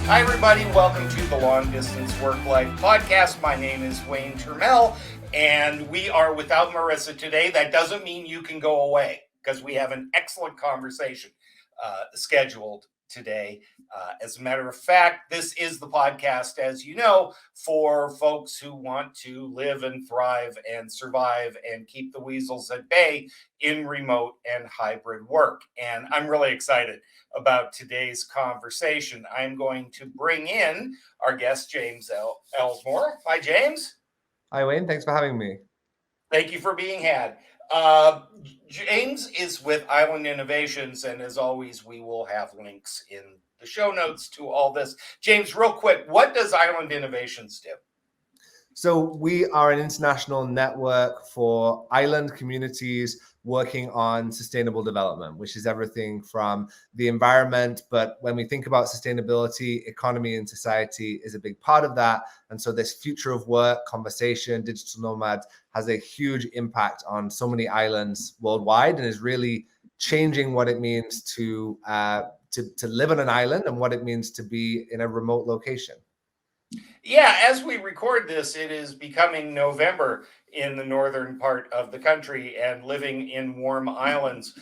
Hi, everybody. Welcome to the Long Distance Work Life Podcast. My name is Wayne Turmel, and we are without Marissa today. That doesn't mean you can go away because we have an excellent conversation scheduled today. As a matter of fact, this is the podcast, as you know, for folks who want to live and thrive and survive and keep the weasels at bay in remote and hybrid work. And I'm really excited about today's conversation. I'm going to bring in our guest, James Ellsmoor. Hi, James. Hi, Wayne. Thanks for having me. Thank you for being had. James is with Island Innovations, and as always, we will have links in the show notes to all this. James, real quick, what does Island Innovations do? So we are an international network for island communities working on sustainable development, which is everything from the environment. But when we think about sustainability, economy and society is a big part of that. And so this future of work conversation, digital nomad, has a huge impact on so many islands worldwide and is really changing what it means to live on an island and what it means to be in a remote location. Yeah, as we record this, it is becoming November in the northern part of the country, and living in warm islands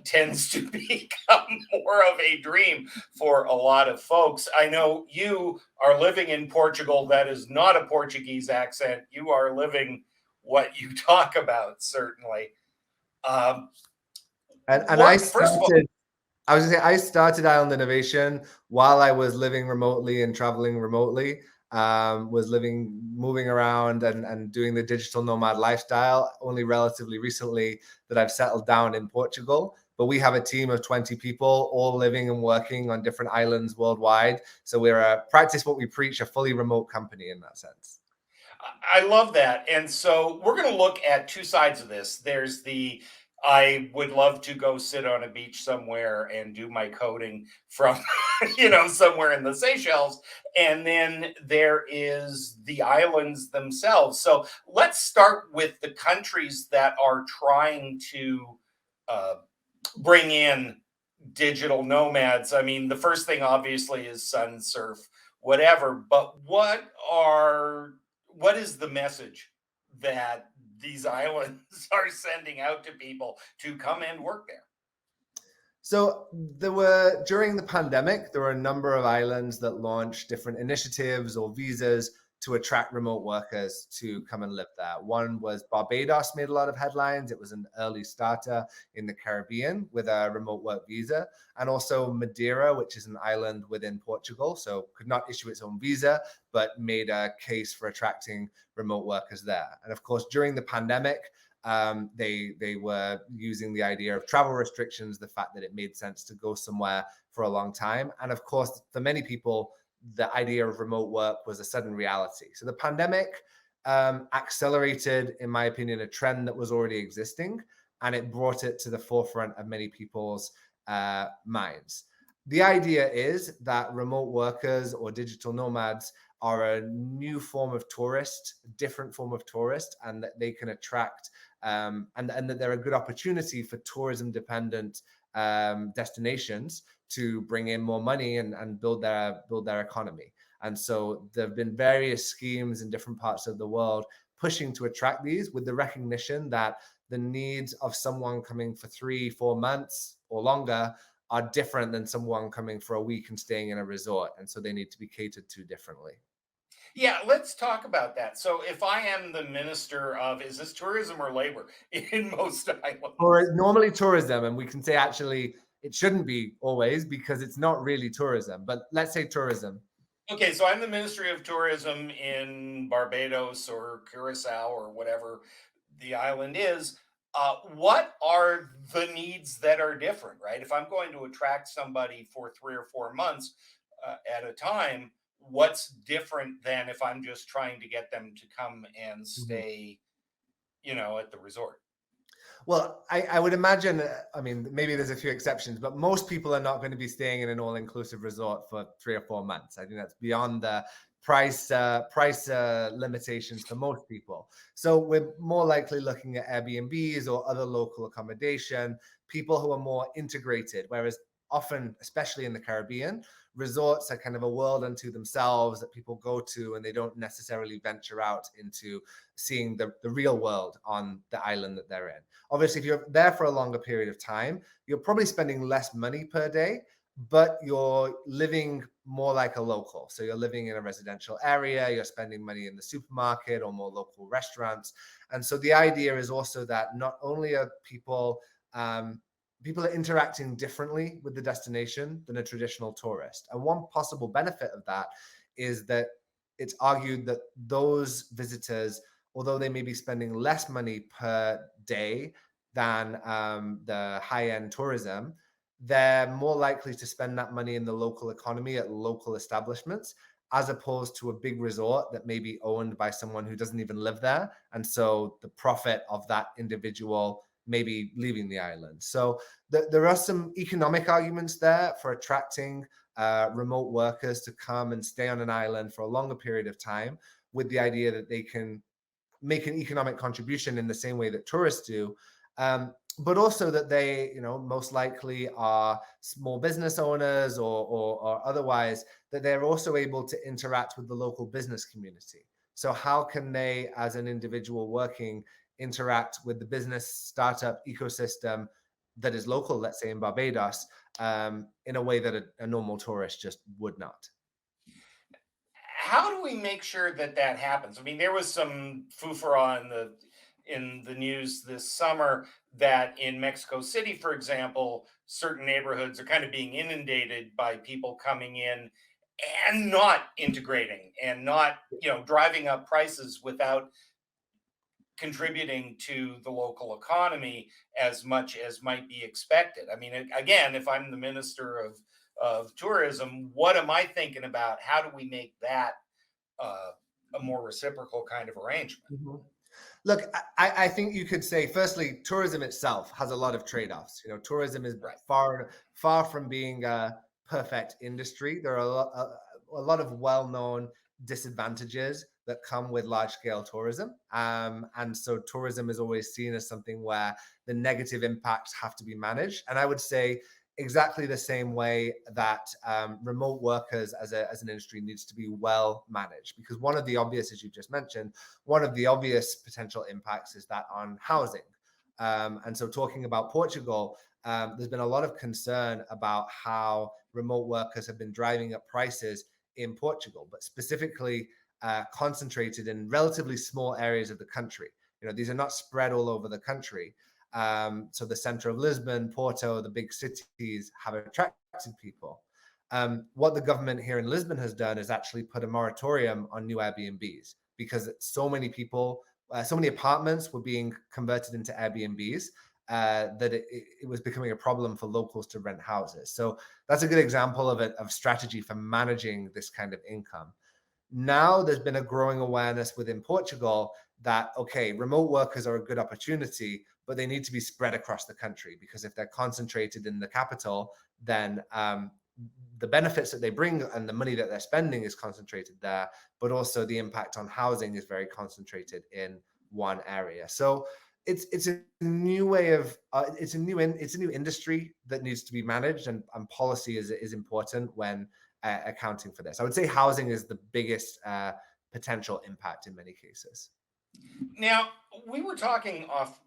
tends to become more of a dream for a lot of folks. I know you are living in Portugal. That is not a Portuguese accent. You are living what you talk about, certainly. And I started. I was going to say, I started Island Innovation while I was living remotely and traveling remotely, moving around and doing the digital nomad lifestyle. Only relatively recently that I've settled down in Portugal. But we have a team of 20 people, all living and working on different islands worldwide. So we're practice what we preach, a fully remote company in that sense. I love that. And so we're going to look at two sides of this. There's the I would love to go sit on a beach somewhere and do my coding from, somewhere in the Seychelles. And then there is the islands themselves. So let's start with the countries that are trying to uh, bring in digital nomads. I mean, the first thing obviously is sun, surf, whatever. But what is the message that these islands are sending out to people to come and work there? So during the pandemic, there were a number of islands that launched different initiatives or visas to attract remote workers to come and live there. One was Barbados, made a lot of headlines. It was an early starter in the Caribbean with a remote work visa. And also Madeira, which is an island within Portugal, so could not issue its own visa, but made a case for attracting remote workers there. And of course, during the pandemic, they were using the idea of travel restrictions, the fact that it made sense to go somewhere for a long time. And of course, for many people, the idea of remote work was a sudden reality. So the pandemic accelerated, in my opinion, a trend that was already existing, and it brought it to the forefront of many people's minds. The idea is that remote workers or digital nomads are a new form of tourist, different form of tourist, and that they can attract and that they're a good opportunity for tourism dependent destinations to bring in more money and build their economy. And so there have been various schemes in different parts of the world pushing to attract these, with the recognition that the needs of someone coming for 3-4 months or longer are different than someone coming for a week and staying in a resort. And so they need to be catered to differently. Yeah, let's talk about that. So if I am the minister of, is this tourism or labor in most islands? Or normally tourism, and we can say actually it shouldn't be always because it's not really tourism, but let's say tourism. Okay, so I'm the Ministry of Tourism in Barbados or Curacao or whatever the island is. What are the needs that are different, right? If I'm going to attract somebody for 3 or 4 months at a time, what's different than if I'm just trying to get them to come and stay, at the resort? Well, I would imagine, I mean, maybe there's a few exceptions, but most people are not going to be staying in an all-inclusive resort for 3 or 4 months. I think that's beyond the price limitations for most people. So we're more likely looking at Airbnbs or other local accommodation, people who are more integrated, whereas often, especially in the Caribbean, resorts are kind of a world unto themselves that people go to, and they don't necessarily venture out into seeing the real world on the island that they're in. Obviously, if you're there for a longer period of time, you're probably spending less money per day, but you're living more like a local. So you're living in a residential area, you're spending money in the supermarket or more local restaurants. And so the idea is also that not only are people are interacting differently with the destination than a traditional tourist. And one possible benefit of that is that it's argued that those visitors, although they may be spending less money per day than the high-end tourism, they're more likely to spend that money in the local economy at local establishments, as opposed to a big resort that may be owned by someone who doesn't even live there. And so the profit of that individual may be leaving the island. So there are some economic arguments there for attracting remote workers to come and stay on an island for a longer period of time, with the idea that they can make an economic contribution in the same way that tourists do. But also that they, most likely are small business owners or otherwise, that they're also able to interact with the local business community. So how can they, as an individual working, interact with the business startup ecosystem that is local, let's say in Barbados, in a way that a normal tourist just would not? How do we make sure that that happens? I mean, there was some fufara in the news this summer that in Mexico City, for example, certain neighborhoods are kind of being inundated by people coming in and not integrating and not, driving up prices without contributing to the local economy as much as might be expected. I mean, again, if I'm the minister of tourism, what am I thinking about? How do we make that uh, a more reciprocal kind of arrangement? Mhm. Look, I think you could say, firstly, tourism itself has a lot of trade-offs. Tourism is Right. far from being a perfect industry. There are a lot of well-known disadvantages that come with large-scale tourism. And so tourism is always seen as something where the negative impacts have to be managed. And I would say exactly the same way that remote workers as an industry needs to be well managed, because one of the obvious, as you just mentioned, one of the obvious potential impacts is that on housing. And so talking about Portugal, there's been a lot of concern about how remote workers have been driving up prices in Portugal, but specifically concentrated in relatively small areas of the country. These are not spread all over the country. So the center of Lisbon, Porto, the big cities have attracted people. What the government here in Lisbon has done is actually put a moratorium on new Airbnbs, because so many people, so many apartments were being converted into Airbnbs, that it was becoming a problem for locals to rent houses. So that's a good example of strategy for managing this kind of income. Now there's been a growing awareness within Portugal that, okay, remote workers are a good opportunity, but they need to be spread across the country, because if they're concentrated in the capital, then the benefits that they bring and the money that they're spending is concentrated there, but also the impact on housing is very concentrated in one area. So it's a new way of it's a new industry that needs to be managed, and policy is important when accounting for this. I would say housing is the biggest potential impact in many cases. Now, we were talking off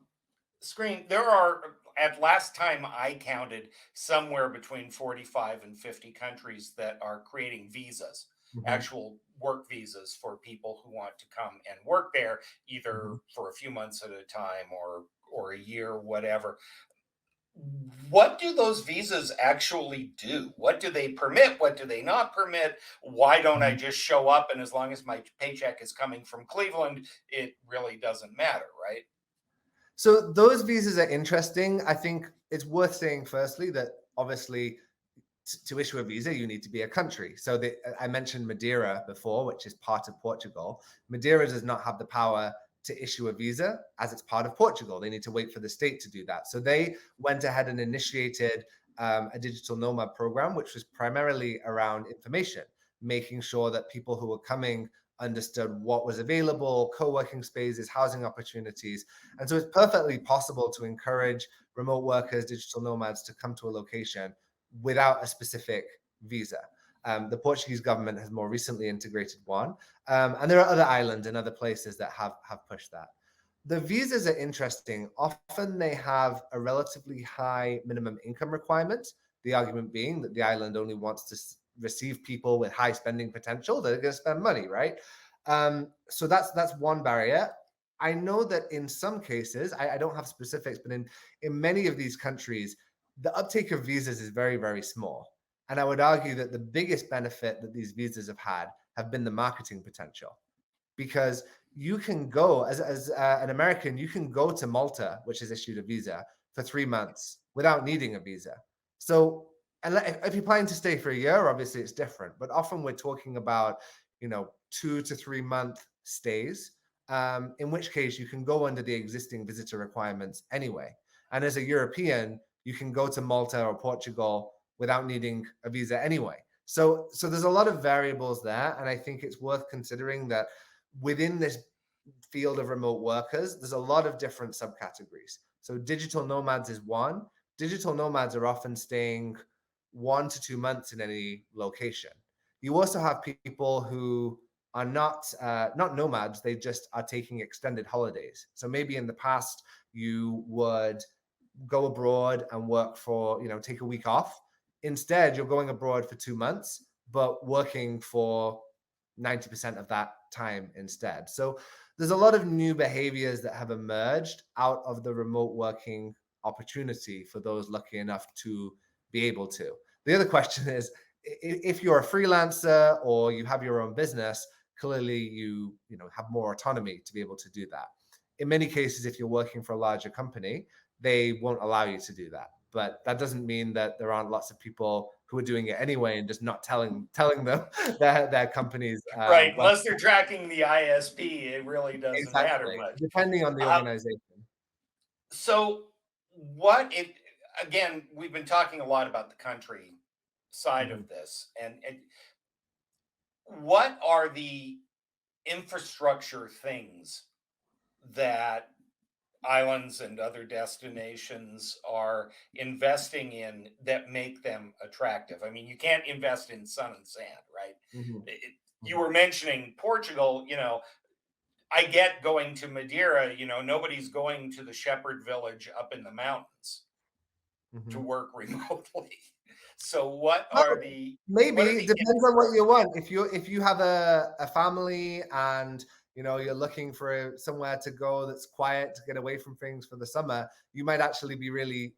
screen. There are, at last time I counted, somewhere between 45 and 50 countries that are creating visas, Mhm, actual work visas for people who want to come and work there, either mhm. for a few months at a time or a year, whatever. What do those visas actually do? What do they permit? What do they not permit? Why don't I Mhm. just show up, and as long as my paycheck is coming from Cleveland, it really doesn't matter, right? So those visas are interesting. I think it's worth saying firstly that obviously to issue a visa, you need to be a country. So I mentioned Madeira before, which is part of Portugal. Madeira does not have the power to issue a visa as it's part of Portugal. They need to wait for the state to do that. So they went ahead and initiated a digital nomad program, which was primarily around information, making sure that people who were coming understood what was available, co-working spaces, housing opportunities. And so it's perfectly possible to encourage remote workers, digital nomads to come to a location without a specific visa. The Portuguese government has more recently integrated one. And there are other islands and other places that have pushed that. The visas are interesting. Often they have a relatively high minimum income requirement. The argument being that the island only wants to receive people with high spending potential that are going to spend money, right? So that's one barrier. I know that in some cases, I don't have specifics, but in many of these countries, the uptake of visas is very, very small. And I would argue that the biggest benefit that these visas have been the marketing potential, because you can go as an American, you can go to Malta, which is issued a visa for 3 months without needing a visa. So, and if you're planning to stay for a year, obviously it's different. But often we're talking about 2 to 3 month stays, in which case you can go under the existing visitor requirements anyway. And as a European, you can go to Malta or Portugal without needing a visa anyway. So there's a lot of variables there, and I think it's worth considering that within this field of remote workers, there's a lot of different subcategories. So digital nomads is one. Digital nomads are often staying 1 to 2 months in any location. You also have people who are not nomads; they just are taking extended holidays. So maybe in the past you would go abroad and work for, take a week off. Instead, you're going abroad for 2 months, but working for 90% of that time instead. So there's a lot of new behaviors that have emerged out of the remote working opportunity for those lucky enough to be able to. The other question is, if you're a freelancer or you have your own business, clearly you have more autonomy to be able to do that. In many cases, if you're working for a larger company, they won't allow you to do that. But that doesn't mean that there aren't lots of people who are doing it anyway and just not telling them their companies. Right. Unless they're tracking the ISP, it really doesn't matter Exactly, much. depending on the organization. So what it again, we've been talking a lot about the country side Mhm. of this. And what are the infrastructure things that islands and other destinations are investing in that make them attractive? I mean, you can't invest in sun and sand, right? Mhm. You Mhm. were mentioning Portugal, I get going to Madeira, nobody's going to the shepherd village up in the mountains to Mhm. work remotely. So what are Well, the maybe what are it the depends on what you want. If you have a family and you're looking for somewhere to go that's quiet to get away from things for the summer, you might actually be really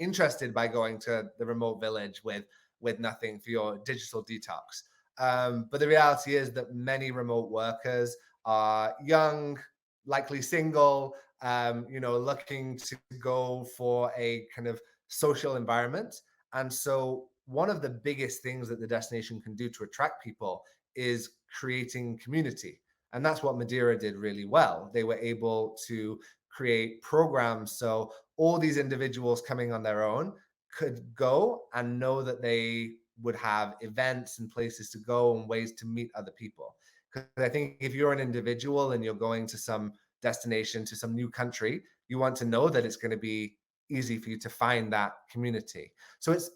interested by going to the remote village with nothing for your digital detox. But the reality is that many remote workers are young, likely single, looking to go for a kind of social environment. And so, one of the biggest things that the destination can do to attract people is creating community. And that's what Madeira did really well. They were able to create programs so all these individuals coming on their own could go and know that they would have events and places to go and ways to meet other people. Because I think if you're an individual and you're going to some destination, to some new country, you want to know that it's going to be easy for you to find that community. So it's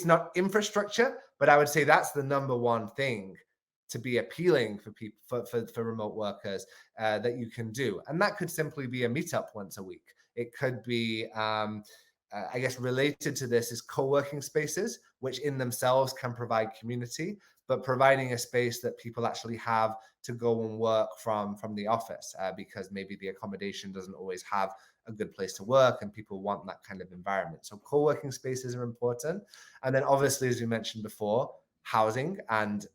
not infrastructure, but I would say that's the number one thing to be appealing for people for remote workers that you can do, and that could simply be a meetup once a week. It could be, I guess, related to this is co-working spaces, which in themselves can provide community, but providing a space that people actually have to go and work from the office because maybe the accommodation doesn't always have a good place to work and people want that kind of environment. So co-working spaces are important. And then obviously, as we mentioned before, housing and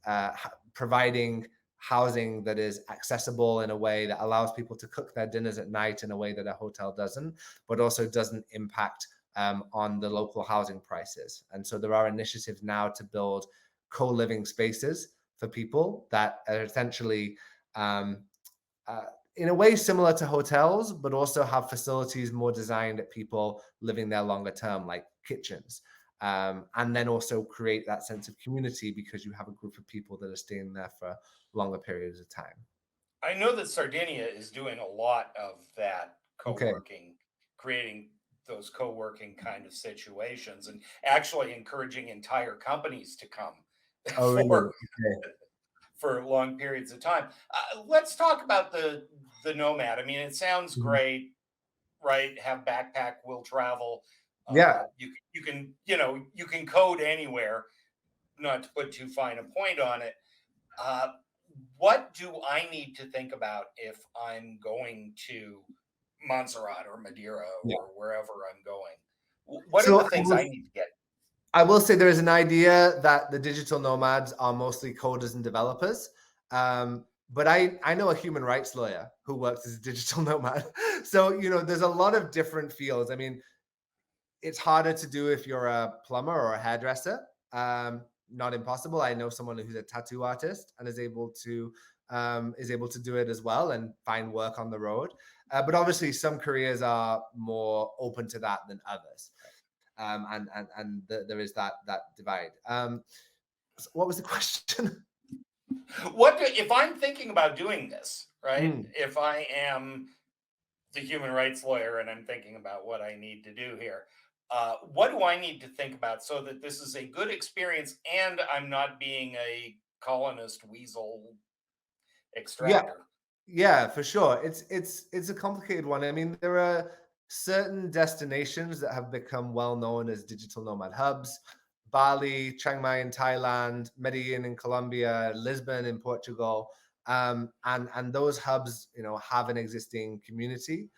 providing housing that is accessible in a way that allows people to cook their dinners at night in a way that a hotel doesn't, but also doesn't impact on the local housing prices. And so there are initiatives now to build co-living spaces for people that are essentially in a way similar to hotels, but also have facilities more designed at people living there longer term, like kitchens. And then also create that sense of community because you have a group of people that are staying there for longer periods of time. I know that Sardinia is doing a lot of that Okay. co-working, creating those co-working kind of situations and actually encouraging entire companies to come Oh, really? for Okay. long periods of time. Let's talk about the Nomad. I mean, it sounds Mhm. great, right? Have backpack, will travel. Yeah. You can you can code anywhere. Not to put too fine a point on it. Uh, what do I need to think about if I'm going to Montserrat or Madeira Yeah. or wherever I'm going? What are So the things I need to get? I will say there is an idea that the digital nomads are mostly coders and developers. But I know a human rights lawyer who works as a digital nomad. So, there's a lot of different fields. I mean, it's harder to do if you're a plumber or a hairdresser. Not impossible. I know someone who's a tattoo artist and is able to do it as well and find work on the road. But obviously, some careers are more open to that than others, and there is that divide. So what was the question? If I'm thinking about doing this, right? Mm, If I am the human rights lawyer and I'm thinking about what I need to do here, what do I need to think about so that this is a good experience and I'm not being a colonist weasel yeah, extractor? yeah, for sure. It's a complicated one. I mean, there are certain destinations that have become well known as digital nomad hubs. Bali, Chiang Mai in Thailand, Medellin in Colombia, Lisbon in Portugal, and those hubs, have an existing community.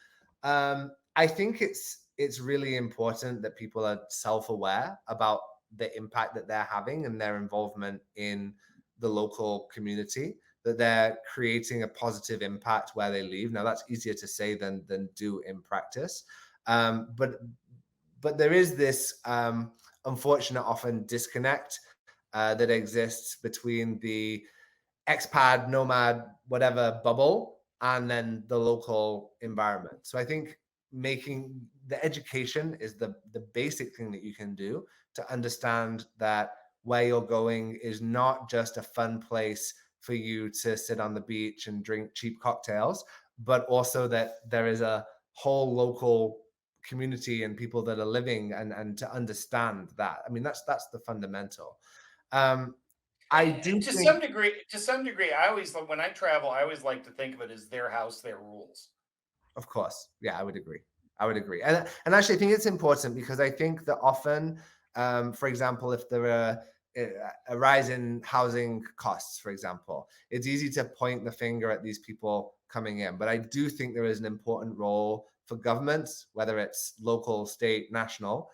I think it's really important that people are self-aware about the impact that they're having and their involvement in the local community, that they're creating a positive impact where they live. Now that's easier to say than do in practice, but there is this unfortunate often disconnect that exists between the expat, nomad, whatever bubble, and then the local environment. So I think making the education is the basic thing that you can do to understand that where you're going is not just a fun place for you to sit on the beach and drink cheap cocktails, but also that there is a whole local community and people that are living, and to understand that. I mean, that's the fundamental. Um, I do To think. some degree, I always when I travel, I always like to think of it as their house, their rules. Of course. Yeah, I would agree. I would agree. And actually, I think it's important because I think that often, for example, if there are a rise in housing costs, for example, it's easy to point the finger at these people coming in. But I do think there is an important role for governments, whether it's local, state, national,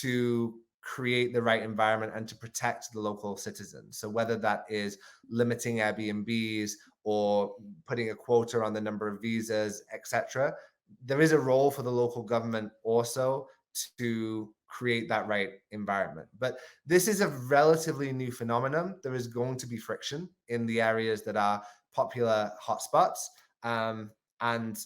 to create the right environment and to protect the local citizens. So whether that is limiting Airbnbs or putting a quota on the number of visas, etc. There is a role for the local government also to create that right environment. But this is a relatively new phenomenon. There is going to be friction in the areas that are popular hotspots. And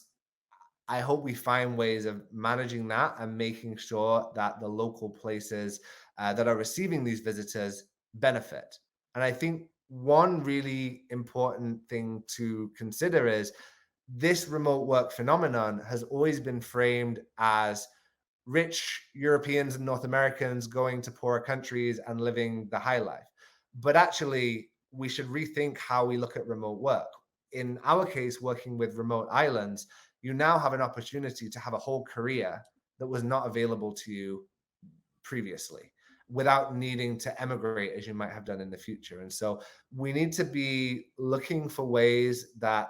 I hope we find ways of managing that and making sure that the local places that are receiving these visitors benefit. And I think one really important thing to consider is this remote work phenomenon has always been framed as rich Europeans and North Americans going to poorer countries and living the high life. But actually, we should rethink how we look at remote work. In our case, working with remote islands, you now have an opportunity to have a whole career that was not available to you previously without needing to emigrate as you might have done in the future. And so we need to be looking for ways that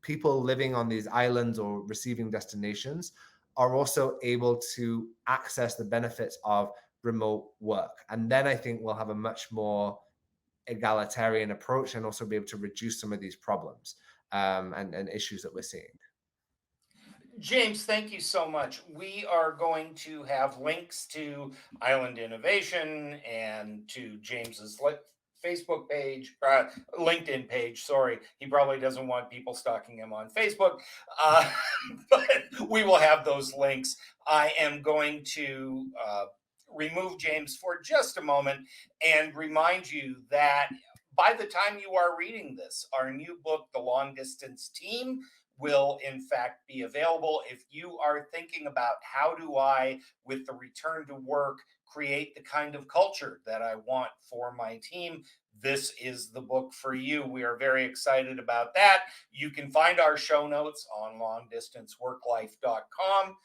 people living on these islands or receiving destinations are also able to access the benefits of remote work. And then I think we'll have a much more egalitarian approach and also be able to reduce some of these problems and issues that we're seeing. James, thank you so much. We are going to have links to Island Innovation and to James's Facebook page, LinkedIn page. Sorry, he probably doesn't want people stalking him on Facebook, uh, but we will have those links. I am going to remove James for just a moment and remind you that by the time you are reading this, our new book, The Long Distance Team, will in fact be available. If you are thinking about how do I, with the return to work, create the kind of culture that I want for my team, this is the book for you. We are very excited about that. You can find our show notes on longdistanceworklife.com.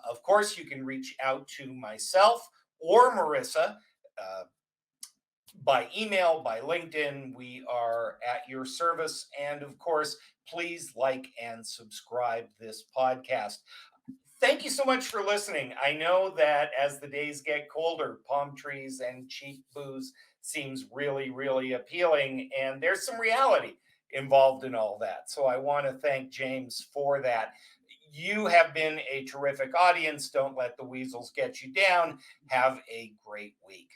Of course, you can reach out to myself or Marissa by email, by LinkedIn. We are at your service. And of course, please like and subscribe this podcast. Thank you so much for listening. I know that as the days get colder, palm trees and cheap booze seems really, really appealing. And there's some reality involved in all that. So I want to thank James for that. You have been a terrific audience. Don't let the weasels get you down. Have a great week.